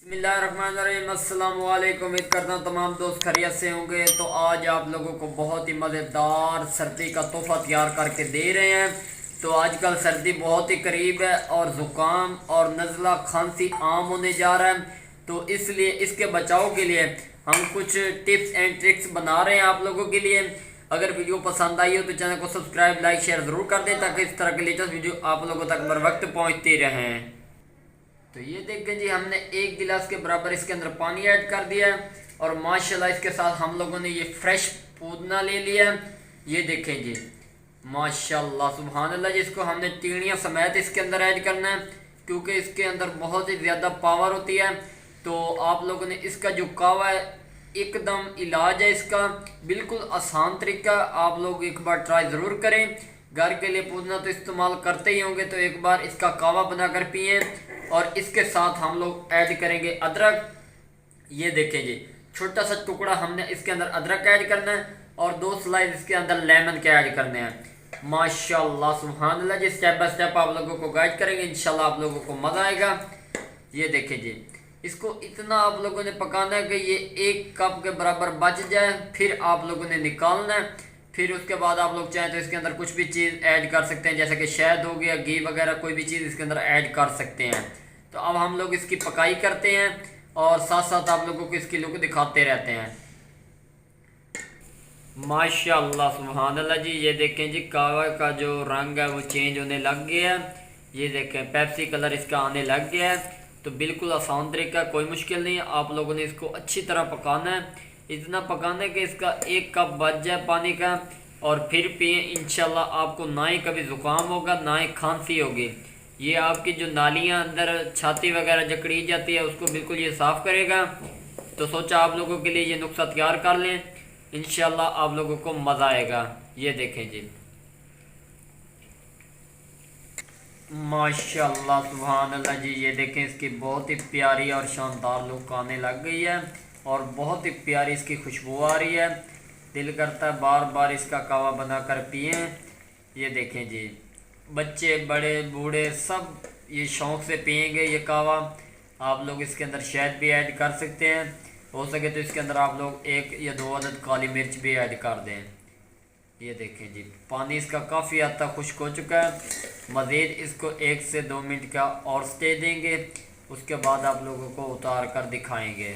बिस्मिल्लाहिर्रहमानिर्रहीम। अस्सलाम वालेकुम। उम्मीद करता हूँ तमाम दोस्त खैरियत से होंगे। तो आज आप लोगों को बहुत ही मज़ेदार सर्दी का तोहफ़ा तैयार करके दे रहे हैं। तो आजकल सर्दी बहुत ही करीब है और ज़ुकाम और नज़ला खांसी आम होने जा रहा है। तो इसलिए इसके बचाव के लिए हम कुछ टिप्स एंड ट्रिक्स बना रहे हैं आप लोगों के लिए। अगर वीडियो पसंद आई हो तो चैनल को सब्सक्राइब लाइक शेयर ज़रूर कर दें ताकि इस तरह के लेटेस्ट वीडियो आप लोगों तक बर वक्त पहुँचते रहें। तो ये देखें जी, हमने एक गिलास के बराबर इसके अंदर पानी ऐड कर दिया है और माशाल्लाह इसके साथ हम लोगों ने ये फ्रेश पुदीना ले लिया है। ये देखें जी, माशाल्लाह सुभान अल्लाह जी। इसको हमने तीनियाँ समेत इसके अंदर ऐड करना है क्योंकि इसके अंदर बहुत ही ज़्यादा पावर होती है। तो आप लोगों ने इसका जो कावा है एकदम इलाज है इसका, बिल्कुल आसान तरीका। आप लोग एक बार ट्राई ज़रूर करें। घर के लिए पुदीना तो इस्तेमाल करते ही होंगे, तो एक बार इसका कावा बनाकर पिए। और इसके साथ हम लोग ऐड करेंगे अदरक। ये देखें जी, छोटा सा टुकड़ा हमने इसके अंदर अदरक ऐड करना है और 2 स्लाइस इसके अंदर लेमन के ऐड करने हैं। माशाल्लाह सुभान अल्लाह जी। स्टेप बाय स्टेप आप लोगों को गाइड करेंगे, इंशाल्लाह आप लोगों को मज़ा आएगा। ये देखें जी, इसको इतना आप लोगों ने पकाना है कि ये 1 कप के बराबर बच जाए, फिर आप लोगों ने निकालना है। फिर उसके बाद आप लोग चाहें तो इसके अंदर कुछ भी चीज़ ऐड कर सकते हैं, जैसे कि शहद हो गया, घी वगैरह, कोई भी चीज़ इसके अंदर ऐड कर सकते हैं। तो अब हम लोग इसकी पकाई करते हैं और साथ साथ आप लोगों को इसकी लुक दिखाते रहते हैं। माशाल्लाह सुभान अल्लाह जी। ये देखें जी, कावा का जो रंग है वो चेंज होने लग गया है। ये देखें, पेप्सी कलर इसका आने लग गया है। तो बिल्कुल आसान तरीका, कोई मुश्किल नहीं है। आप लोगों ने इसको अच्छी तरह पकाना है, इतना पकाना है कि इसका 1 कप बच जाए पानी का, और फिर पिए। इंशाल्लाह आपको ना ही कभी ज़ुकाम होगा ना ही खांसी होगी। ये आपकी जो नालियाँ अंदर छाती वगैरह जकड़ी जाती है उसको बिल्कुल ये साफ़ करेगा। तो सोचा आप लोगों के लिए ये नुस्खा तैयार कर लें, इंशाल्लाह आप लोगों को मज़ा आएगा। ये देखें जी, माशाल्लाह सुभान अल्लाह जी। ये देखें, इसकी बहुत ही प्यारी और शानदार लुक आने लग गई है और बहुत ही प्यारी इसकी खुशबू आ रही है। दिल करता है बार बार इसका कावा बनाकर पिए। ये देखें जी, बच्चे बड़े बूढ़े सब ये शौक़ से पिएंगे ये कावा। आप लोग इसके अंदर शहद भी ऐड कर सकते हैं, हो सके तो इसके अंदर आप लोग 1 या 2 अदद काली मिर्च भी ऐड कर दें। ये देखें जी, पानी इसका काफ़ी हद तक खुश्क हो चुका है। मज़ीद इसको 1 से 2 मिनट का और स्टे देंगे, उसके बाद आप लोगों को उतार कर दिखाएंगे।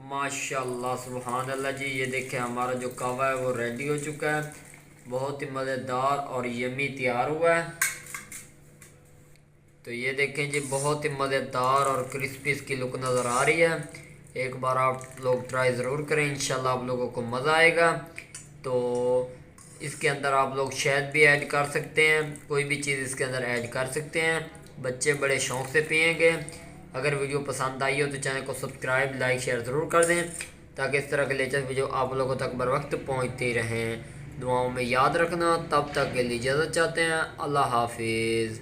माशाल्लाह सुभान अल्लाह जी। ये देखें, हमारा जो कावा है वो रेडी हो चुका है, बहुत ही मज़ेदार और यमी तैयार हुआ है। तो ये देखें जी, बहुत ही मज़ेदार और क्रिस्पी इसकी लुक नज़र आ रही है। एक बार आप लोग ट्राई ज़रूर करें, इंशाल्लाह आप लोगों को मज़ा आएगा। तो इसके अंदर आप लोग शहद भी ऐड कर सकते हैं, कोई भी चीज़ इसके अंदर ऐड कर सकते हैं। बच्चे बड़े शौक़ से पिएंगे। अगर वीडियो पसंद आई हो तो चैनल को सब्सक्राइब लाइक शेयर ज़रूर कर दें ताकि इस तरह के लेटेस्ट वीडियो आप लोगों तक बर वक्त पहुँचते रहें। दुआओं में याद रखना। तब तक के लिए इजाज़त चाहते हैं। अल्लाह हाफिज़।